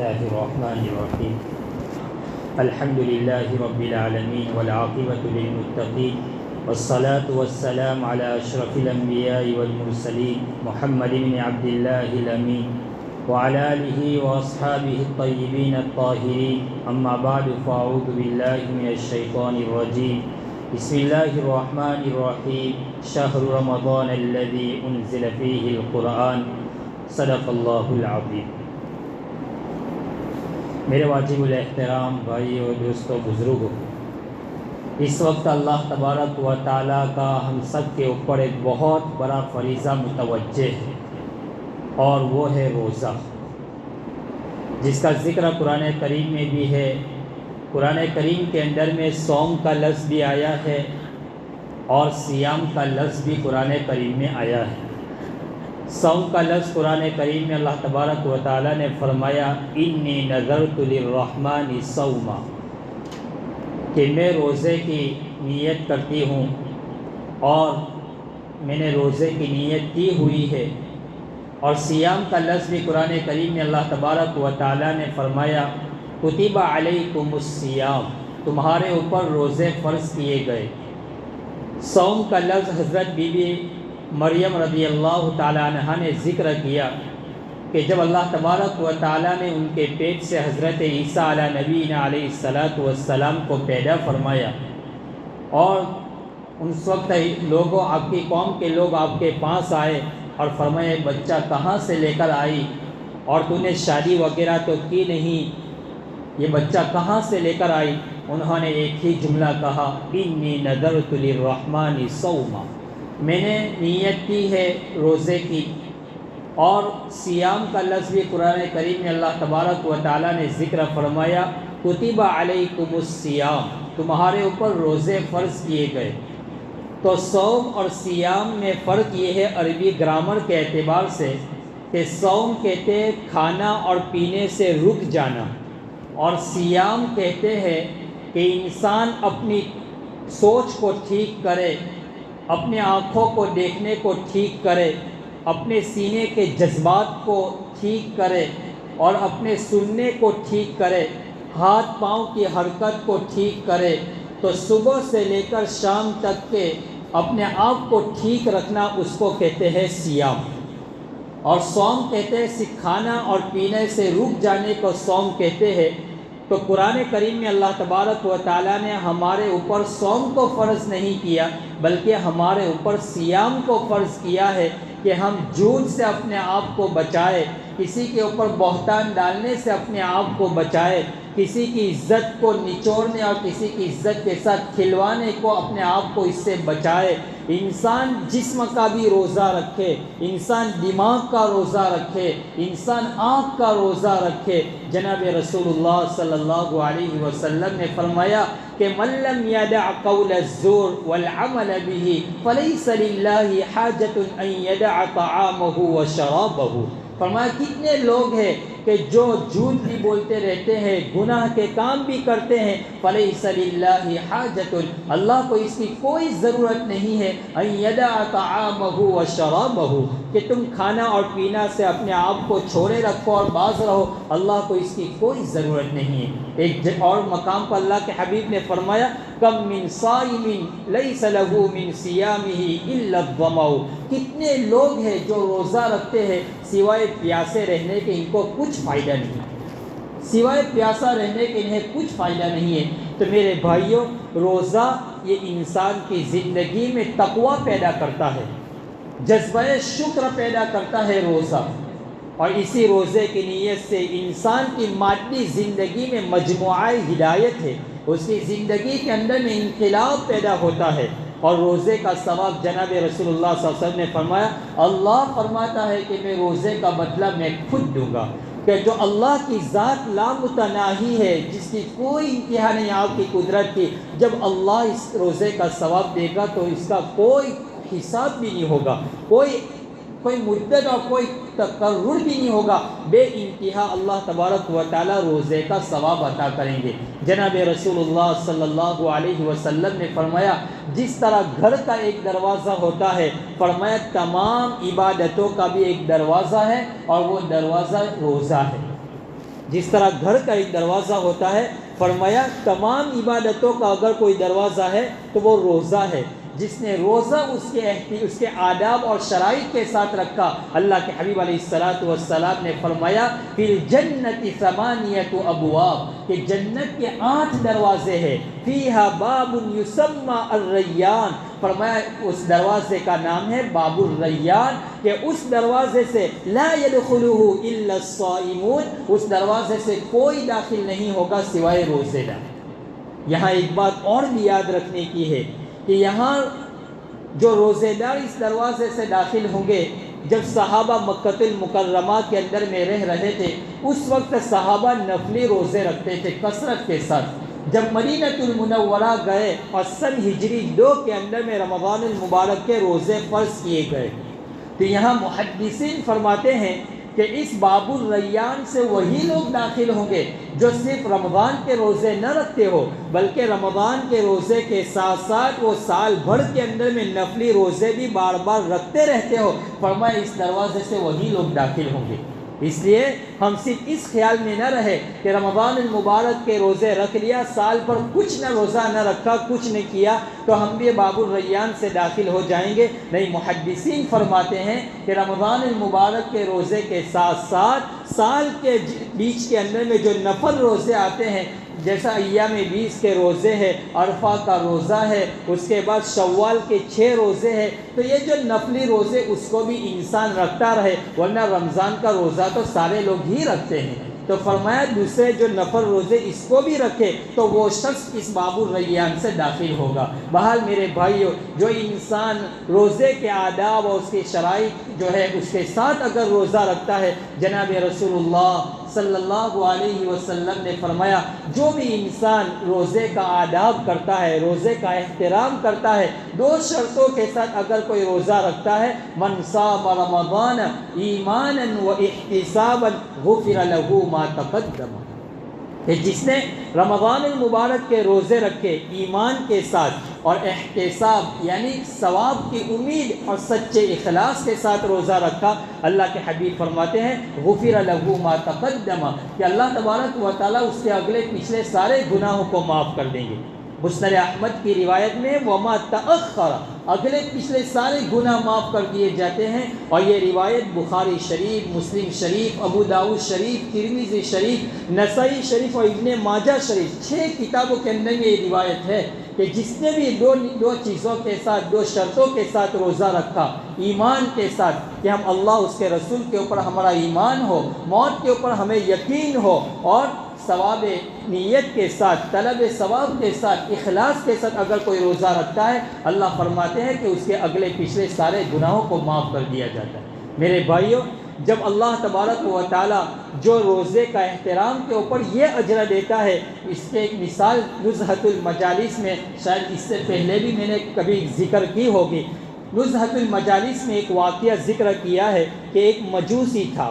الله الرحمن الرحيم الحمد لله رب العالمين والعاقبة للمتقين والصلاة والسلام على أشرف الأنبياء والمرسلين محمد بن عبد الله الأمين وعلى آله وأصحابه الطيبين الطاهرين أما بعد فأعوذ بالله من الشيطان الرجيم بسم الله الرحمن الرحيم شهر رمضان الذي أنزل فيه القرآن صدق اللہ العظیم۔ میرے واجب الاحترام بھائیو، دوستو، بزرگوں، اس وقت اللہ تبارک و تعالیٰ کا ہم سب کے اوپر ایک بہت بڑا فریضہ متوجہ ہے، اور وہ ہے روزہ، جس کا ذکر قرآن کریم میں بھی ہے۔ قرآن کریم کے اندر میں صوم کا لفظ بھی آیا ہے اور صیام کا لفظ بھی قرآن کریم میں آیا ہے۔ صوم کا لفظ قرآن کریم میں اللہ تبارک و تعالیٰ نے فرمایا انی نذرت للرحمن صوما، کہ میں روزے کی نیت کرتی ہوں اور میں نے روزے کی نیت کی ہوئی ہے۔ اور صیام کا لفظ بھی قرآن کریم میں اللہ تبارک و تعالیٰ نے فرمایا کتب علیکم الصیام، تمہارے اوپر روزے فرض کیے گئے۔ صوم کا لفظ حضرت بی بی مریم رضی اللہ تعالیٰ عنہ نے ذکر کیا کہ جب اللہ تبارک و تعالیٰ نے ان کے پیٹ سے حضرت عیسیٰ علیہ نبینا علیہ السلام کو پیدا فرمایا، اور اس وقت لوگوں، آپ کی قوم کے لوگ آپ کے پاس آئے اور فرمایا بچہ کہاں سے لے کر آئی، اور تو نے شادی وغیرہ تو کی نہیں، یہ بچہ کہاں سے لے کر آئی؟ انہوں نے ایک ہی جملہ کہا انی نذرت للرحمن صوما، میں نے نیت کی ہے روزے کی۔ اور صیام کا لفظ بھی قرآن کریم میں اللہ تبارک و تعالیٰ نے ذکر فرمایا کتب علیکم الصیام، تمہارے اوپر روزے فرض کیے گئے۔ تو صوم اور صیام میں فرق یہ ہے عربی گرامر کے اعتبار سے کہ صوم کہتے ہیں کھانا اور پینے سے رک جانا، اور صیام کہتے ہیں کہ انسان اپنی سوچ کو ٹھیک کرے، اپنے آنکھوں کو دیکھنے کو ٹھیک کرے، اپنے سینے کے جذبات کو ٹھیک کرے، اور اپنے سننے کو ٹھیک کرے، ہاتھ پاؤں کی حرکت کو ٹھیک کرے۔ تو صبح سے لے کر شام تک کے اپنے آپ کو ٹھیک رکھنا اس کو کہتے ہیں صیام۔ اور صوم کہتے ہیں صرف کھانا اور پینے سے رک جانے کو صوم کہتے ہیں۔ تو قرآن کریم میں اللہ تبارک و تعالیٰ نے ہمارے اوپر صوم کو فرض نہیں کیا، بلکہ ہمارے اوپر صیام کو فرض کیا ہے کہ ہم جھوٹ سے اپنے آپ کو بچائے، کسی کے اوپر بہتان ڈالنے سے اپنے آپ کو بچائے، کسی کی عزت کو نچوڑنے اور کسی کی عزت کے ساتھ کھلوانے کو اپنے آپ کو اس سے بچائے۔ انسان جسم کا بھی روزہ رکھے، انسان دماغ کا روزہ رکھے، انسان آنکھ کا روزہ رکھے۔ جناب رسول اللہ صلی اللہ علیہ وسلم نے فرمایا کہ من لم يدع قول الزور والعمل به فليس لله حاجة ان يدع طعامه وشرابه۔ فرمایا کتنے لوگ ہیں کہ جو جھوٹ بھی بولتے رہتے ہیں، گناہ کے کام بھی کرتے ہیں، فَلَيْسَ لِلَّهِ حَاجَةٌ، اللہ کو اس کی کوئی ضرورت نہیں ہے، أَن يَدَعَ طَعَامَهُ وَشَرَابَهُ، کہ تم کھانا اور پینا سے اپنے آپ کو چھوڑے رکھو اور باز رہو، اللہ کو اس کی کوئی ضرورت نہیں ہے۔ ایک اور مقام پر اللہ کے حبیب نے فرمایا کم من صائم لیس له من صیامہ الا الظمأ، کتنے لوگ ہیں جو روزہ رکھتے ہیں سوائے پیاسے رہنے کے ان کو کچھ فائدہ نہیں، سوائے پیاسا رہنے کے انہیں کچھ فائدہ نہیں ہے۔ تو میرے بھائیوں، روزہ یہ انسان کی زندگی میں تقوی پیدا کرتا ہے، جذبہ شکر پیدا کرتا ہے روزہ، اور اسی روزے کی نیت سے انسان کی مادی زندگی میں مجموعہ ہدایت ہے، اس کی زندگی کے اندر میں انقلاب پیدا ہوتا ہے۔ اور روزے کا ثواب جناب رسول اللہ صلی اللہ علیہ وسلم نے فرمایا، اللہ فرماتا ہے کہ میں روزے کا بدلہ میں خود دوں گا، کہ جو اللہ کی ذات لامتناہی ہے، جس کی کوئی انتہا نہیں آپ کی قدرت کی، جب اللہ اس روزے کا ثواب دے گا تو اس کا کوئی حساب بھی نہیں ہوگا، کوئی مدت اور کوئی تقرر بھی نہیں ہوگا، بے انتہا اللہ تبارک و تعالیٰ روزے کا ثواب عطا کریں گے۔ جناب رسول اللہ صلی اللہ علیہ وسلم نے فرمایا جس طرح گھر کا ایک دروازہ ہوتا ہے، فرمایا تمام عبادتوں کا بھی ایک دروازہ ہے، اور وہ دروازہ روزہ ہے۔ جس طرح گھر کا ایک دروازہ ہوتا ہے، فرمایا تمام عبادتوں کا اگر کوئی دروازہ ہے تو وہ روزہ ہے۔ جس نے روزہ اس کے آداب اور شرائط کے ساتھ رکھا، اللہ کے حبیب علیہ السلام نے فرمایا فی الجنت ثمانیۃ ابواب، کہ جنت کے 8 دروازے ہیں، فیہا باب یسمى الریان، فرمایا اس دروازے کا نام ہے باب الریان، کہ اس دروازے سے لا يدخلہ الا الصائمون، اس دروازے سے کوئی داخل نہیں ہوگا سوائے روزے دار۔ یہاں ایک بات اور بھی یاد رکھنے کی ہے کہ یہاں جو روزے دار اس دروازے سے داخل ہوں گے، جب صحابہ مکۃ المکرمہ کے اندر میں رہ رہے تھے اس وقت صحابہ نفلی روزے رکھتے تھے کثرت کے ساتھ۔ جب مدینہ المنورہ گئے اور سن ہجری 2 کے اندر میں رمضان المبارک کے روزے فرض کیے گئے، تو یہاں محدثین فرماتے ہیں کہ اس باب الریان سے وہی لوگ داخل ہوں گے جو صرف رمضان کے روزے نہ رکھتے ہو، بلکہ رمضان کے روزے کے ساتھ ساتھ وہ سال بھر کے اندر میں نفلی روزے بھی بار بار رکھتے رہتے ہو، فرمایا اس دروازے سے وہی لوگ داخل ہوں گے۔ اس لیے ہم صرف اس خیال میں نہ رہے کہ رمضان المبارک کے روزے رکھ لیا، سال پر کچھ نہ روزہ نہ رکھا، کچھ نہیں کیا تو ہم بھی باب الریان سے داخل ہو جائیں گے۔ نہیں، محدثین فرماتے ہیں کہ رمضان المبارک کے روزے کے ساتھ ساتھ سال کے بیچ کے اندر میں جو نفل روزے آتے ہیں، جیسا ایام 20 کے روزے ہے، عرفہ کا روزہ ہے، اس کے بعد شوال کے 6 روزے ہیں، تو یہ جو نفلی روزے اس کو بھی انسان رکھتا رہے، ورنہ رمضان کا روزہ تو سارے لوگ ہی رکھتے ہیں۔ تو فرمایا دوسرے جو نفل روزے اس کو بھی رکھے تو وہ شخص اس باب الریان سے داخل ہوگا۔ بہرحال میرے بھائیو، جو انسان روزے کے آداب اور اس کے شرائط جو ہے اس کے ساتھ اگر روزہ رکھتا ہے، جناب رسول اللہ صلی اللہ علیہ وسلم نے فرمایا جو بھی انسان روزے کا آداب کرتا ہے، روزے کا احترام کرتا ہے، 2 شرطوں کے ساتھ اگر کوئی روزہ رکھتا ہے، من صام رمضان ایمانا و احتسابا غفر له ما تقدم، کہ جس نے رمضان المبارک کے روزے رکھے ایمان کے ساتھ اور احتساب یعنی ثواب کی امید اور سچے اخلاص کے ساتھ روزہ رکھا، اللہ کے حبیب فرماتے ہیں غفر له ما تقدم، کہ اللہ تبارک و تعالیٰ اس کے اگلے پچھلے سارے گناہوں کو معاف کر دیں گے۔ مسند احمد کی روایت میں وما تأخر، اگلے پچھلے سارے گناہ معاف کر دیے جاتے ہیں، اور یہ روایت بخاری شریف، مسلم شریف، ابو داؤد شریف، ترمذی شریف، نسائی شریف اور ابن ماجہ شریف 6 کتابوں کے اندر میں یہ روایت ہے کہ جس نے بھی دو چیزوں کے ساتھ، 2 شرطوں کے ساتھ روزہ رکھا، ایمان کے ساتھ کہ ہم اللہ اس کے رسول کے اوپر ہمارا ایمان ہو، موت کے اوپر ہمیں یقین ہو، اور ثواب نیت کے ساتھ، طلب ثواب کے ساتھ، اخلاص کے ساتھ اگر کوئی روزہ رکھتا ہے، اللہ فرماتے ہیں کہ اس کے اگلے پچھلے سارے گناہوں کو معاف کر دیا جاتا ہے۔ میرے بھائیوں، جب اللہ تبارک و تعالیٰ جو روزے کا احترام کے اوپر یہ اجر دیتا ہے، اس کے ایک مثال نزہۃ المجالس میں، شاید اس سے پہلے بھی میں نے کبھی ذکر کی ہوگی، نزہۃ المجالس میں ایک واقعہ ذکر کیا ہے کہ ایک مجوسی تھا،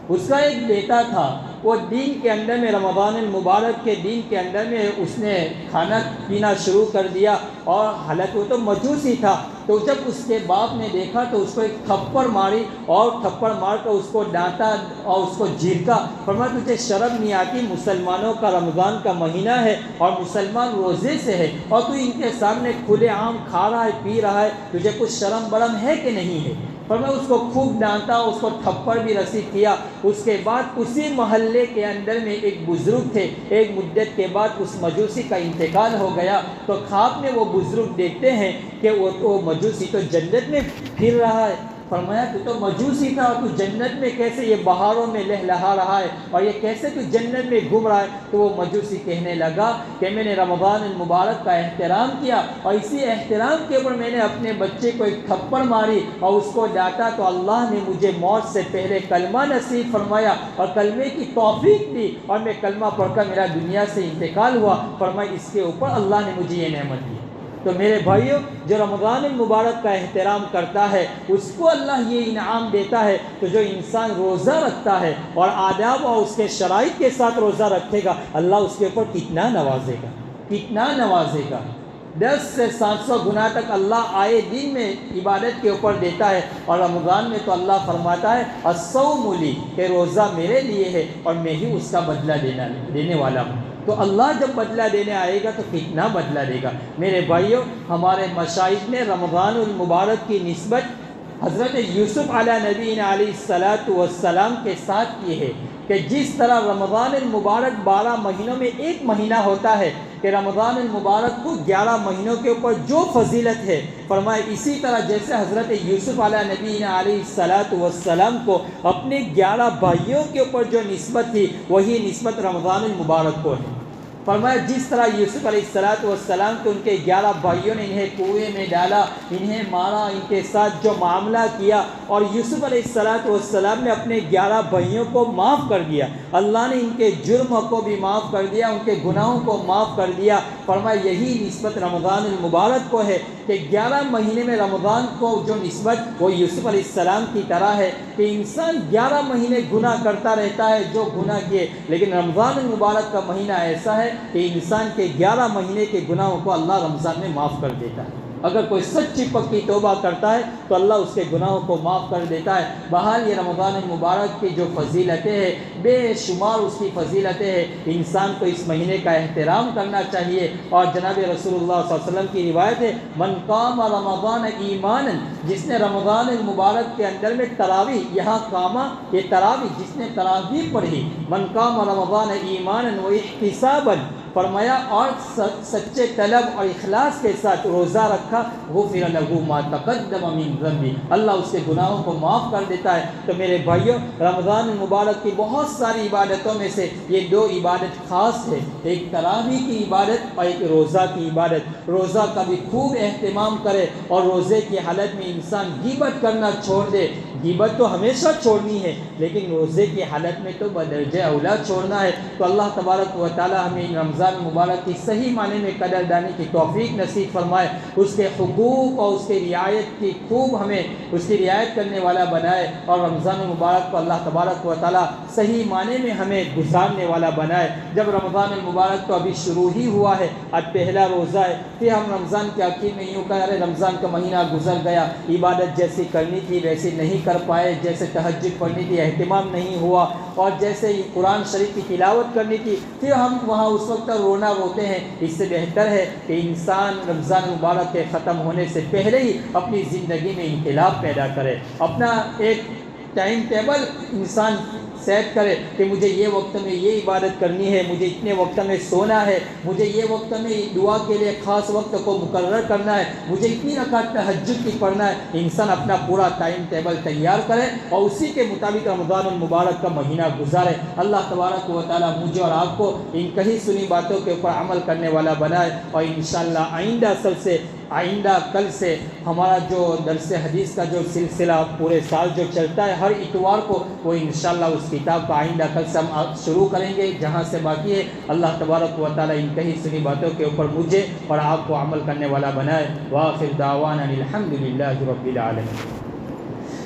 اس کا ایک بیٹا تھا، وہ دین کے اندر میں رمضان المبارک کے دین کے اندر میں اس نے کھانا پینا شروع کر دیا، اور حالانکہ وہ تو مجوسی تھا، تو جب اس کے باپ نے دیکھا تو اس کو ایک تھپڑ ماری، اور تھپڑ مار کر اس کو ڈانٹا اور اس کو جھڑکا، فرمایا تجھے شرم نہیں آتی؟ مسلمانوں کا رمضان کا مہینہ ہے اور مسلمان روزے سے ہے، اور تو ان کے سامنے کھلے عام کھا رہا ہے، پی رہا ہے، تجھے کچھ شرم برم ہے کہ نہیں ہے؟ فرمایا اس کو خوب ڈانٹا، اس کو تھپڑ بھی رسید کیا۔ اس کے بعد اسی محلے کے اندر میں ایک بزرگ تھے، ایک مدت کے بعد اس مجوسی کا انتقال ہو گیا، تو خواب میں وہ بزرگ دیکھتے ہیں کہ وہ مجوسی تو جنت میں پھر رہا ہے۔ فرمایا تو تو مجوسی تھا اور تو جنت میں کیسے یہ بہاروں میں لہلہا رہا ہے، اور یہ کیسے تو جنت میں گھوم رہا ہے؟ تو وہ مجوسی کہنے لگا کہ میں نے رمضان المبارک کا احترام کیا، اور اسی احترام کے اوپر میں نے اپنے بچے کو ایک تھپڑ ماری اور اس کو ڈانٹا، تو اللہ نے مجھے موت سے پہلے کلمہ نصیب فرمایا اور کلمے کی توفیق دی، اور میں کلمہ پڑھ کر میرا دنیا سے انتقال ہوا۔ فرمایا اس کے اوپر اللہ نے مجھے یہ نعمت دی۔ تو میرے بھائیوں، جو رمضان المبارک کا احترام کرتا ہے اس کو اللہ یہ انعام دیتا ہے، تو جو انسان روزہ رکھتا ہے اور آداب اور اس کے شرائط کے ساتھ روزہ رکھے گا، اللہ اس کے اوپر کتنا نوازے گا، کتنا نوازے گا۔ 10 سے 700 گنا تک اللہ آئے دن میں عبادت کے اوپر دیتا ہے، اور رمضان میں تو اللہ فرماتا ہے الصوم لی، کہ روزہ میرے لیے ہے اور میں ہی اس کا بدلہ دینے والا ہوں۔ تو اللہ جب بدلہ دینے آئے گا تو کتنا بدلہ دے گا۔ میرے بھائیوں، ہمارے مشائخ نے رمضان المبارک کی نسبت حضرت یوسف علیہ نبی علیہ السلام کے ساتھ کی ہے، کہ جس طرح رمضان المبارک 12 مہینوں میں ایک مہینہ ہوتا ہے، کہ رمضان المبارک کو 11 مہینوں کے اوپر جو فضیلت ہے، فرمائے اسی طرح جیسے حضرت یوسف علیہ نبی علیہ السلام کو اپنے 11 بھائیوں کے اوپر جو نسبت تھی، وہی نسبت رمضان المبارک کو ہے۔ فرمایا جس طرح یوسف علیہ السلام کے ان کے 11 بھائیوں نے انہیں کنویں میں ڈالا، انہیں مارا، ان کے ساتھ جو معاملہ کیا، اور یوسف علیہ السلام نے اپنے 11 بھائیوں کو معاف کر دیا، اللہ نے ان کے جرم کو بھی معاف کر دیا، ان کے گناہوں کو معاف کر دیا۔ فرمایا یہی نسبت رمضان المبارک کو ہے، کہ 11 مہینے میں رمضان کو جو نسبت وہ یوسف علیہ السلام کی طرح ہے، کہ انسان 11 مہینے گناہ کرتا رہتا ہے جو گناہ کیے، لیکن رمضان المبارک کا مہینہ ایسا ہے کہ انسان کے 11 مہینے کے گناہوں کو اللہ رمضان میں معاف کر دیتا ہے۔ اگر کوئی سچی پکی توبہ کرتا ہے تو اللہ اس کے گناہوں کو معاف کر دیتا ہے۔ بہرحال یہ رمضان المبارک کی جو فضیلتیں ہیں، بے شمار اس کی فضیلتیں ہیں، انسان کو اس مہینے کا احترام کرنا چاہیے۔ اور جناب رسول اللہ صلی اللہ علیہ وسلم کی روایت ہے، من قام رمضان ایمانا، جس نے رمضان المبارک کے اندر میں تراویح، یہاں قامہ یہ تراویح، جس نے تراویح پڑھی، من قام رمضان ایمانا و احتسابا، فرمایا اور سچے طلب اور اخلاص کے ساتھ روزہ رکھا، غفر له ما تقدم من ذنبہ، اللہ اس کے گناہوں کو معاف کر دیتا ہے۔ تو میرے بھائیوں، رمضان المبارک کی بہت ساری عبادتوں میں سے یہ 2 عبادت خاص ہے، ایک تراویح کی عبادت اور ایک روزہ کی عبادت۔ روزہ کا بھی خوب اہتمام کرے، اور روزے کی حالت میں انسان غیبت کرنا چھوڑ دے۔ غیبت تو ہمیشہ چھوڑنی ہے، لیکن روزے کی حالت میں تو بدرجہ اولا چھوڑنا ہے۔ تو اللہ تبارک و تعالی ہمیں رمضان مبارک کی صحیح معنی میں قدر دانی کی توفیق نصیب فرمائے، اس کے حقوق اور اس کی رعایت کی خوب ہمیں اس کی رعایت کرنے والا بنائے، اور رمضان المبارک کو اللہ تبارک و تعالی صحیح معنی میں ہمیں گزارنے والا بنائے۔ جب رمضان المبارک تو ابھی شروع ہی ہوا ہے، آج پہلا روزہ ہے، پھر ہم رمضان کے آخر میں یوں کہہ رہے رمضان کا مہینہ گزر گیا، عبادت جیسی کرنی تھی ویسی نہیں کر پائے، جیسے تہجد پڑھنی تھی اہتمام نہیں ہوا، اور جیسے قرآن شریف کی تلاوت کرنی تھی، پھر ہم وہاں اس وقت رونا روتے ہیں۔ اس سے بہتر ہے کہ انسان رمضان مبارک کے ختم ہونے سے پہلے ہی اپنی زندگی میں انقلاب پیدا کرے، اپنا ایک ٹائم ٹیبل انسان سیٹ کرے کہ مجھے یہ وقت میں یہ عبادت کرنی ہے، مجھے اتنے وقت میں سونا ہے، مجھے یہ وقت میں دعا کے لیے خاص وقت کو مقرر کرنا ہے، مجھے اتنی رکعت تہجد کی پڑھنا ہے۔ انسان اپنا پورا ٹائم ٹیبل تیار کرے اور اسی کے مطابق رمضان المبارک کا مہینہ گزارے۔ اللہ تبارک و تعالی مجھے اور آپ کو ان کہیں سنی باتوں کے اوپر عمل کرنے والا بنائے، اور انشاءاللہ آئندہ کل سے ہمارا جو درس حدیث کا جو سلسلہ پورے سال جو چلتا ہے ہر اتوار کو، وہ انشاءاللہ اس کتاب کا آئندہ کل سے ہم شروع کریں گے جہاں سے باقی ہے۔ اللہ تبارک و تعالی ان کہیں سنی باتوں کے اوپر مجھے اور آپ کو عمل کرنے والا بنائے۔ وآخر دعوانا الحمدللہ رب العالمین۔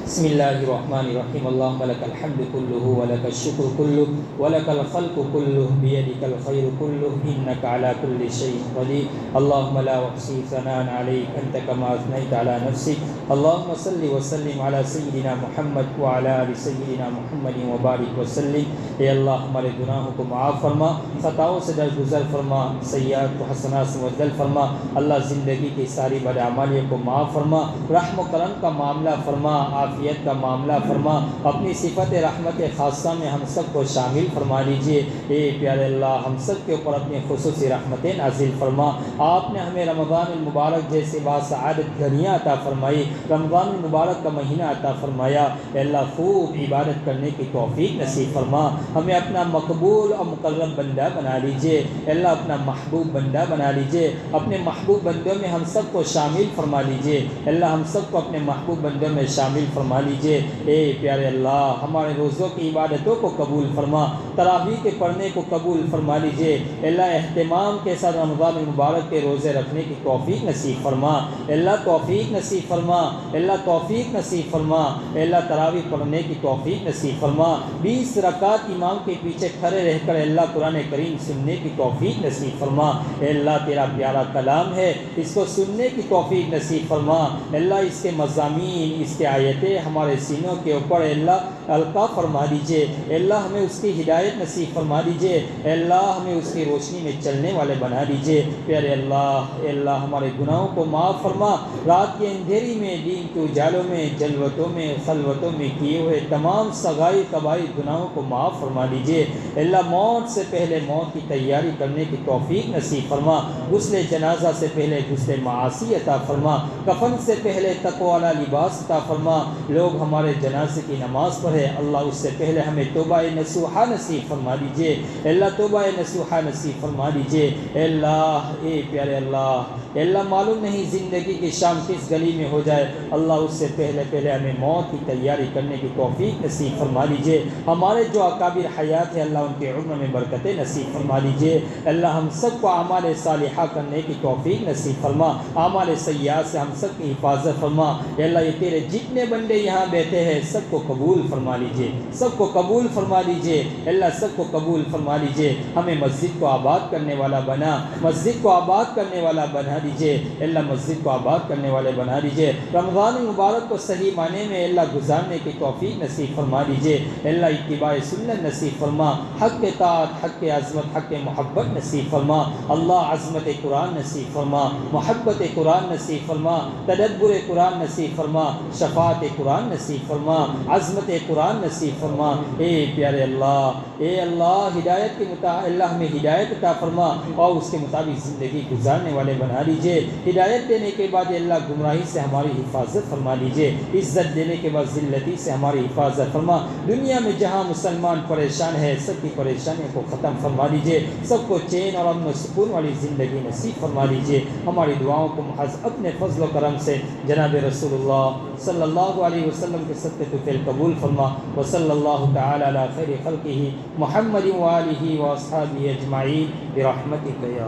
بسم اللہ الرحمن الرحیم، اللہم لک الحمد کلہ ولک الشکر کلہ ولک الخلق کلہ بیدک الخیر کلہ انک علی کل شیء قدیر، اللہم لا احصی ثناء علیک انت کما اثنیت علی نفسک، اللہم صل وسلم علی سیدنا محمد وعلی آل سیدنا محمد وبارک وسلم۔ اے اللہ ہمارے گناہوں کو معاف فرما، خطاؤں سے درگزر فرما، سیئات و حسنات سے مبدل فرما، اللہ زندگی کی ساری بدعمالیوں کو معاف فرما، رحم و کرم کا معاملہ فرما، عافیت کا معاملہ فرما، اپنی صفت رحمت خاصہ میں ہم سب کو شامل فرما لیجئے۔ اے پیارے اللہ، ہم سب کے اوپر اپنی خصوصی رحمتیں نازل فرما۔ آپ نے ہمیں رمضان المبارک جیسے باسعادت گھڑیاں عطا فرمائی، رمضان المبارک کا مہینہ عطا فرمایا۔ اے اللہ خوب عبادت کرنے کی توفیق نصیب فرما، ہمیں اپنا مقبول اور مقرب بندہ بنا لیجئے۔ اے اللہ اپنا محبوب بندہ بنا لیجئے، اپنے محبوب بندوں میں ہم سب کو شامل فرما لیجئے۔ اے اللہ ہم سب کو اپنے محبوب بندوں میں شامل فرما لیجئے۔ اے پیارے اللہ، ہمارے روزوں کی عبادتوں کو قبول فرما، تراویح کے پڑھنے کو قبول فرما لیجئے۔ اے اللہ اہتمام کے ساتھ رمضان المبارک کے روزے رکھنے کی توفیق نصیب فرما۔ اے اللہ توفیق نصیب فرما، اللہ توفیق نصیب فرما، اللہ تراویح پڑھنے کی توفیق نصیب فرما، 20 رکعت امام کے پیچھے کھڑے رہ کر اللہ قرآن کریم سننے کی توفیق نصیب فرما، اللہ تیرا پیارا کلام ہے اس کو سننے کی توفیق نصیب فرما، اللہ اس کے مضامین، اس کے آیتیں ہمارے سینوں کے اوپر اللہ القا فرما دیجئے، اللہ ہمیں اس کی ہدایت نصیب فرما دیجئے، اللہ ہمیں اس کی روشنی میں چلنے والے بنا دیجئے، پیارے اللہ ہمارے گناہوں کو معاف فرما، رات کے اندھیری میں، دین کے اجالوں میں، جلوتوں میں، خلوتوں میں کیے ہوئے تمام صغائر کبائر گناہوں کو معاف فرما دیجئے، اللہ موت سے پہلے موت کی تیاری کرنے کی توفیق نصیب فرما، غسل جنازہ سے پہلے غسل معاصی عطا فرما، کفن سے پہلے تقوی والا لباس عطا فرما، لوگ ہمارے جنازے کی نماز پڑھے اللہ اس سے پہلے ہمیں توبہ نصوحہ نصیب فرما دیجئے، اللہ توبہ نصوحہ نصیب فرما دیجئے، اللہ اے پیارے اللہ معلوم نہیں زندگی کی شام کس گلی میں ہو جائے، اللہ اس سے پہلے ہمیں موت کی تیاری کرنے کی توفیق نصیب فرما دیجئے، ہمارے جو اکابر حیات ہے اللہ ان کے عمر میں برکتیں نصیب فرما دیجئے، اللہ ہم سب کو اعمال صالحہ کرنے کی توفیق نصیب فرما، اعمال سیئات سے ہم سب کی حفاظت فرما، اے اللہ یہ تیرے جتنے بندے یہاں بیٹھے ہیں سب کو قبول فرما لیجئے، سب کو قبول فرما لیجئے، اللہ سب کو قبول فرما لیجئے، ہمیں مسجد کو آباد کرنے والا بنا، مسجد کو آباد کرنے والا بنا دیجئے، اللہ مسجد کو آباد کرنے والے بنا دیجئے، رمضان المبارک کو صحیح معنی میں اللہ گزارنے کی توفیق نصیب فرما دیجئے، اللہ اتباع سنت نصیب فرما، حق طاعت، حق عظمت، حق محبت نصیب فرما، اللہ عظمت قرآن نصیب فرما، محبت قرآن نصیب فرما، تدبر قرآن نصیب فرما، شفاعت قرآن نصیب فرما، عظمت قرآن نصیب فرما، اے پیارے اللہ ہدایت کے مطابق اللہ ہمیں ہدایت عطا فرما اور اس کے مطابق زندگی گزارنے والے بنا لیجئے، ہدایت دینے کے بعد اللہ گمراہی سے ہماری حفاظت فرما لیجئے، عزت دینے کے بعد ذلتی سے ہماری حفاظت فرما، دنیا میں جہاں مسلمان پریشان ہے سب کی پریشانیوں کو ختم فرما لیجئے، سب کو چین اور امن و سکون والی زندگی نصیب فرما لیجئے، ہماری دعاؤں کو محض اپنے فضل و کرم سے جناب رسول اللہ صلی اللہ علیہ وسلم کے صدقے تو فعل قبول فرما، وصلی اللہ تعالی علی خیر خلقہ محمد وآلہ واصحابہ اجمعین برحمتک یا